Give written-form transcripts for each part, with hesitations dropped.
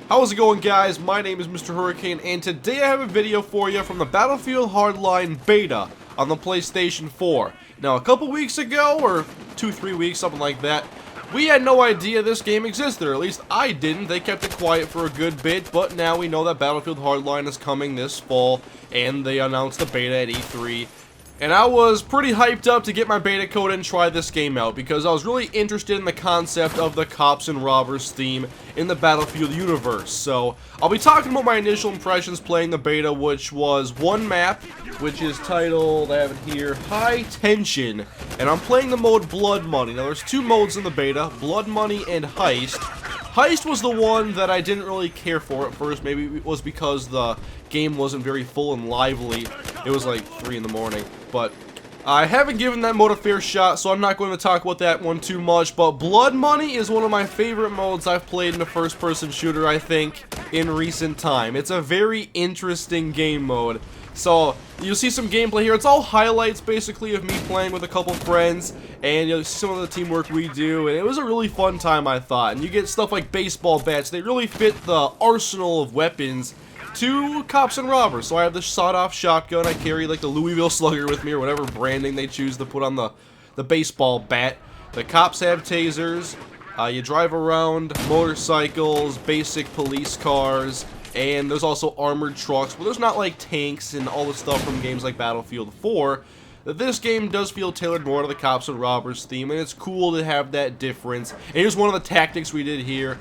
How's it going, guys? My name is Mr. Hurricane, and today I have a video for you from the Battlefield Hardline beta on the PlayStation 4. Now, a couple weeks ago, or 2-3 weeks, something like that, we had no idea this game existed, or at least I didn't. They kept it quiet for a good bit, but now we know that Battlefield Hardline is coming this fall, and they announced the beta at E3. And I was pretty hyped up to get my beta code and try this game out, because I was really interested in the concept of the cops and robbers theme in the Battlefield universe. So, I'll be talking about my initial impressions playing the beta, which was one map, which is titled, I have it here, High Tension, and I'm playing the mode Blood Money. Now, there's two modes in the beta, Blood Money and Heist. Heist was the one that I didn't really care for at first. Maybe it was because the game wasn't very full and lively. It was like 3 in the morning. But I haven't given that mode a fair shot, so I'm not going to talk about that one too much. But Blood Money is one of my favorite modes I've played in a first-person shooter, I think, in recent time. It's a very interesting game mode. So, you'll see some gameplay here. It's all highlights, basically, of me playing with a couple friends, and you'll see some of the teamwork we do, and it was a really fun time, I thought. And you get stuff like baseball bats. They really fit the arsenal of weapons to cops and robbers. So I have the sawed-off shotgun. I carry, like, the Louisville Slugger with me, or whatever branding they choose to put on the baseball bat. The cops have tasers. You drive around motorcycles, basic police cars, and there's also armored trucks, but there's not like tanks and all the stuff from games like Battlefield 4. This game does feel tailored more to the cops and robbers theme, and it's cool to have that difference. And here's one of the tactics we did here.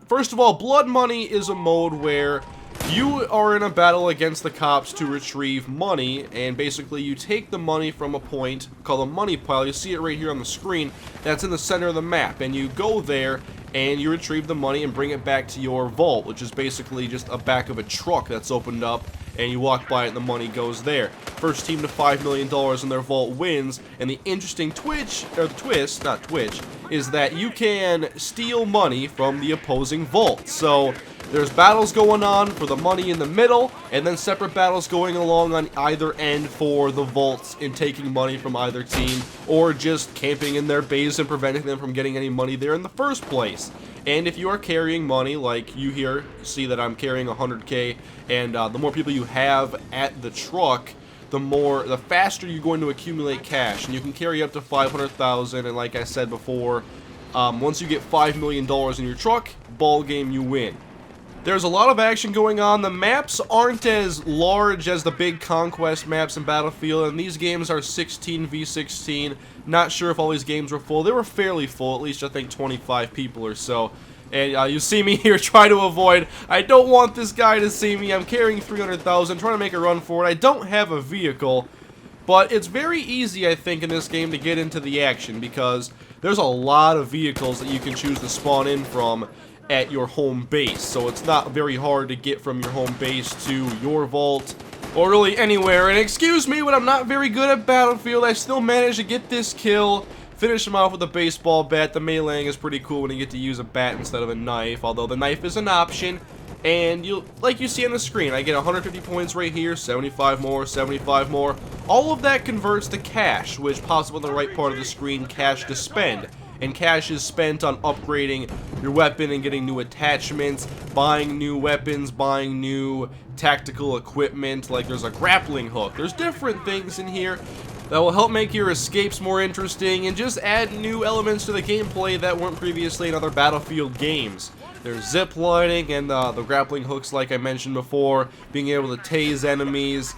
First of all, Blood Money is a mode where you are in a battle against the cops to retrieve money, and basically you take the money from a point called a money pile. You see it right here on the screen. That's in the center of the map, and you go there and you retrieve the money and bring it back to your vault, which is basically just a back of a truck that's opened up, and you walk by it and the money goes there. First team to $5 million in their vault wins, and the interesting twist, is that you can steal money from the opposing vault. So there's battles going on for the money in the middle, and then separate battles going along on either end for the vaults and taking money from either team, or just camping in their base and preventing them from getting any money there in the first place. And if you are carrying money, like you here, see that I'm carrying 100K, and the more people you have at the truck, the faster you're going to accumulate cash. And you can carry up to 500,000, and like I said before, once you get $5 million in your truck, ball game, you win. There's a lot of action going on. The maps aren't as large as the big conquest maps in Battlefield, and these games are 16v16. Not sure if all these games were full. They were fairly full, at least I think 25 people or so. And you see me here try to avoid. I don't want this guy to see me. I'm carrying 300,000, trying to make a run for it. I don't have a vehicle, but it's very easy, I think, in this game to get into the action, because there's a lot of vehicles that you can choose to spawn in from at your home base, so it's not very hard to get from your home base to your vault, or really anywhere. And excuse me, but I'm not very good at Battlefield. I still managed to get this kill, finish him off with a baseball bat. The meleeing is pretty cool when you get to use a bat instead of a knife, although the knife is an option. And like you see on the screen, I get 150 points right here, 75 more, 75 more. All of that converts to cash, which pops up on the right part of the screen, cash to spend. And cash is spent on upgrading your weapon and getting new attachments, buying new weapons, buying new tactical equipment, like there's a grappling hook. There's different things in here that will help make your escapes more interesting and just add new elements to the gameplay that weren't previously in other Battlefield games. There's zip lining and the grappling hooks, like I mentioned before, being able to tase enemies.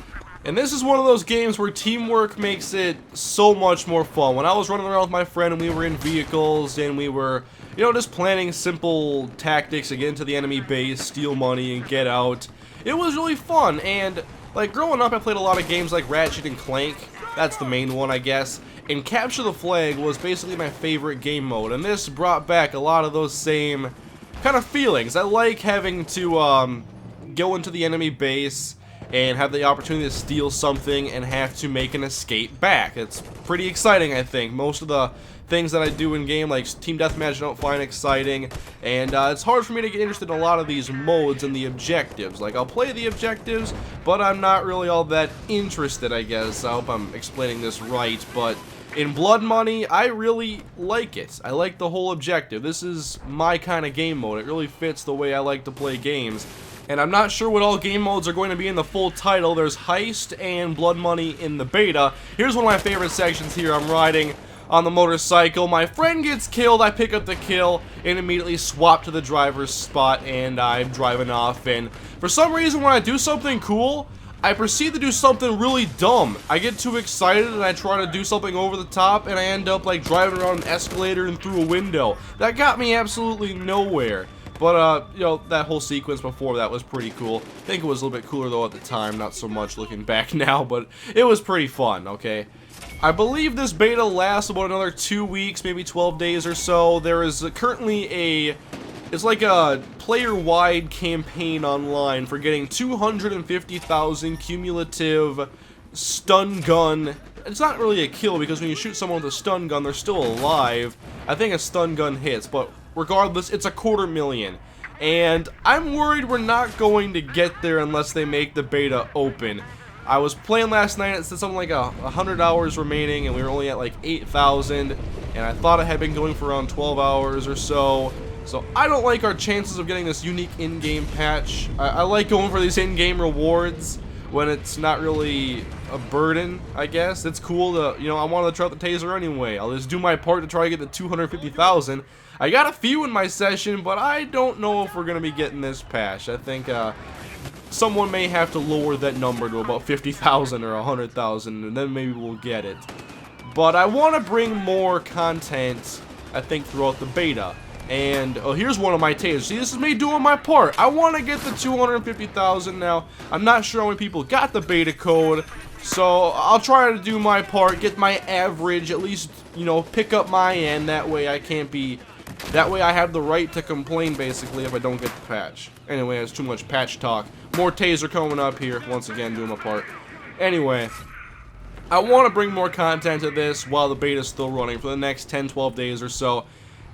And this is one of those games where teamwork makes it so much more fun. When I was running around with my friend and we were in vehicles and we were, just planning simple tactics to get into the enemy base, steal money, and get out, it was really fun. And, like, growing up, I played a lot of games like Ratchet and Clank. That's the main one, I guess. And Capture the Flag was basically my favorite game mode, and this brought back a lot of those same kind of feelings. I like having to go into the enemy base and have the opportunity to steal something and have to make an escape back. It's pretty exciting, I think. Most of the things that I do in game, like Team Deathmatch, I don't find exciting, and it's hard for me to get interested in a lot of these modes and the objectives. Like, I'll play the objectives, but I'm not really all that interested, I guess. I hope I'm explaining this right, but In Blood Money, I really like it. I like the whole objective. This is my kind of game mode. It really fits the way I like to play games. And I'm not sure what all game modes are going to be in the full title. There's Heist and Blood Money in the beta. Here's one of my favorite sections here. I'm riding on the motorcycle. My friend gets killed. I pick up the kill and immediately swap to the driver's spot, and I'm driving off. And for some reason, when I do something cool, I proceed to do something really dumb. I get too excited and I try to do something over the top, and I end up like driving around an escalator and through a window. That got me absolutely nowhere. But, you know, that whole sequence before that was pretty cool. I think it was a little bit cooler though at the time, not so much looking back now, but it was pretty fun, okay? I believe this beta lasts about another 2 weeks, maybe 12 days or so. There is currently it's like a player-wide campaign online for getting 250,000 cumulative stun gun. It's not really a kill because when you shoot someone with a stun gun, they're still alive. I think a stun gun hits, but regardless, it's 250,000. And I'm worried we're not going to get there unless they make the beta open. I was playing last night, it said something like 100 hours remaining, and we were only at like 8,000, and I thought it had been going for around 12 hours or so. So I don't like our chances of getting this unique in-game patch. I like going for these in-game rewards when it's not really a burden, I guess. It's cool to, you know, I wanted to try out the taser anyway. I'll just do my part to try to get the 250,000. I got a few in my session, but I don't know if we're going to be getting this patch. I think someone may have to lower that number to about 50,000 or 100,000, and then maybe we'll get it. But I want to bring more content, I think, throughout the beta. And here's one of my tasers. See, this is me doing my part. I want to get the 250,000 now. I'm not sure how many people got the beta code, so I'll try to do my part, get my average, at least, you know, pick up my end. That way I can't be, that way I have the right to complain, basically, if I don't get the patch. Anyway, there's too much patch talk. More taser coming up here, once again, doing my part. Anyway, I want to bring more content to this while the beta's still running for the next 10-12 days or so.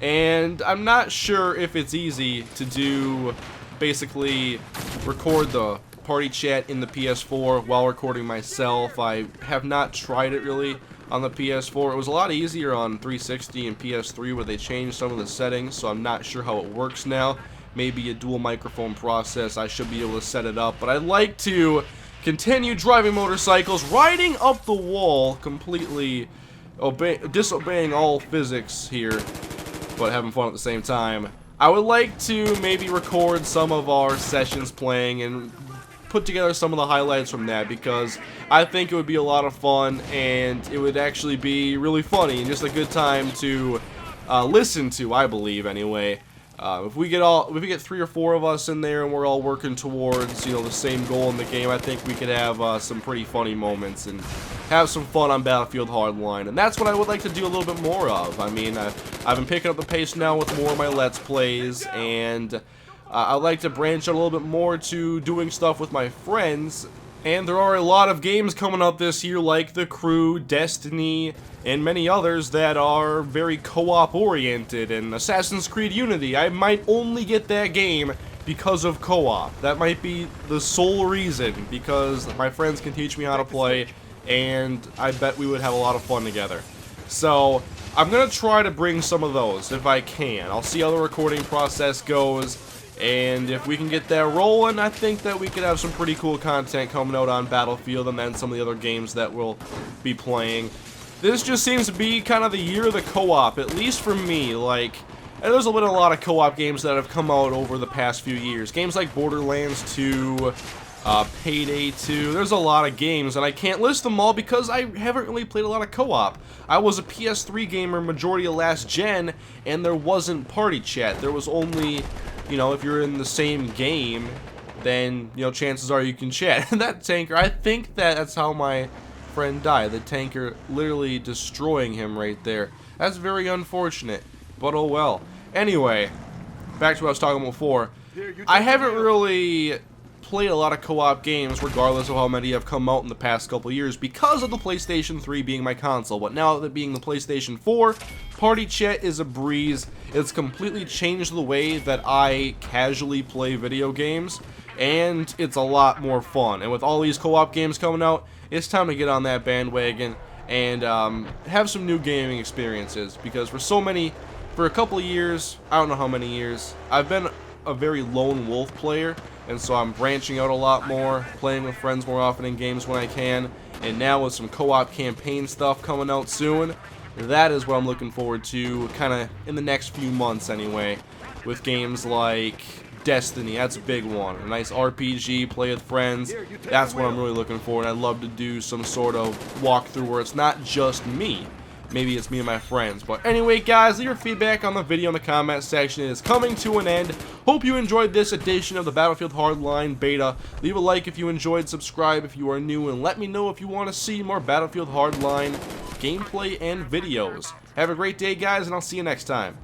And I'm not sure if it's easy to do, basically, record the party chat in the PS4 while recording myself. I have not tried it really on the PS4. It was a lot easier on 360 and PS3 where they changed some of the settings, so I'm not sure how it works now. Maybe a dual microphone process, I should be able to set it up. But I'd like to continue driving motorcycles, riding up the wall, completely disobeying all physics here, but having fun at the same time. I would like to maybe record some of our sessions playing and put together some of the highlights from that, because I think it would be a lot of fun and it would actually be really funny and just a good time to listen to, I believe anyway. If we get 3 or 4 of us in there and we're all working towards, you know, the same goal in the game, I think we could have some pretty funny moments and have some fun on Battlefield Hardline. And that's what I would like to do a little bit more of. I mean, I've been picking up the pace now with more of my Let's Plays, and I'd like to branch out a little bit more to doing stuff with my friends. And there are a lot of games coming up this year, like The Crew, Destiny, and many others that are very co-op oriented, and Assassin's Creed Unity. I might only get that game because of co-op. That might be the sole reason, because my friends can teach me how to play, and I bet we would have a lot of fun together. So, I'm going to try to bring some of those, if I can. I'll see how the recording process goes. And if we can get that rolling, I think that we could have some pretty cool content coming out on Battlefield and then some of the other games that we'll be playing. This just seems to be kind of the year of the co-op, at least for me. Like, and there's been a lot of co-op games that have come out over the past few years. Games like Borderlands 2, Payday 2, there's a lot of games, and I can't list them all because I haven't really played a lot of co-op. I was a PS3 gamer majority of last gen, and there wasn't party chat. There was only, you know, if you're in the same game, then, you know, chances are you can chat. And that tanker, I think that's how my friend died. The tanker literally destroying him right there. That's very unfortunate, but oh well. Anyway, back to what I was talking about before. I haven't really played a lot of co-op games, regardless of how many have come out in the past couple years, because of the PlayStation 3 being my console. But now that being the PlayStation 4, party chat is a breeze. It's completely changed the way that I casually play video games, and it's a lot more fun. And with all these co-op games coming out, it's time to get on that bandwagon and have some new gaming experiences, because for a couple of years, I don't know how many years, I've been a very lone wolf player, and so I'm branching out a lot more, playing with friends more often in games when I can, and now with some co-op campaign stuff coming out soon, that is what I'm looking forward to, kind of in the next few months anyway, with games like Destiny. That's a big one. A nice RPG, play with friends. That's what I'm really looking for, and I'd love to do some sort of walkthrough where it's not just me. Maybe it's me and my friends. But anyway, guys, leave your feedback on the video in the comment section. It is coming to an end. Hope you enjoyed this edition of the Battlefield Hardline Beta. Leave a like if you enjoyed, subscribe if you are new, and let me know if you want to see more Battlefield Hardline gameplay and videos. Have a great day, guys, and I'll see you next time.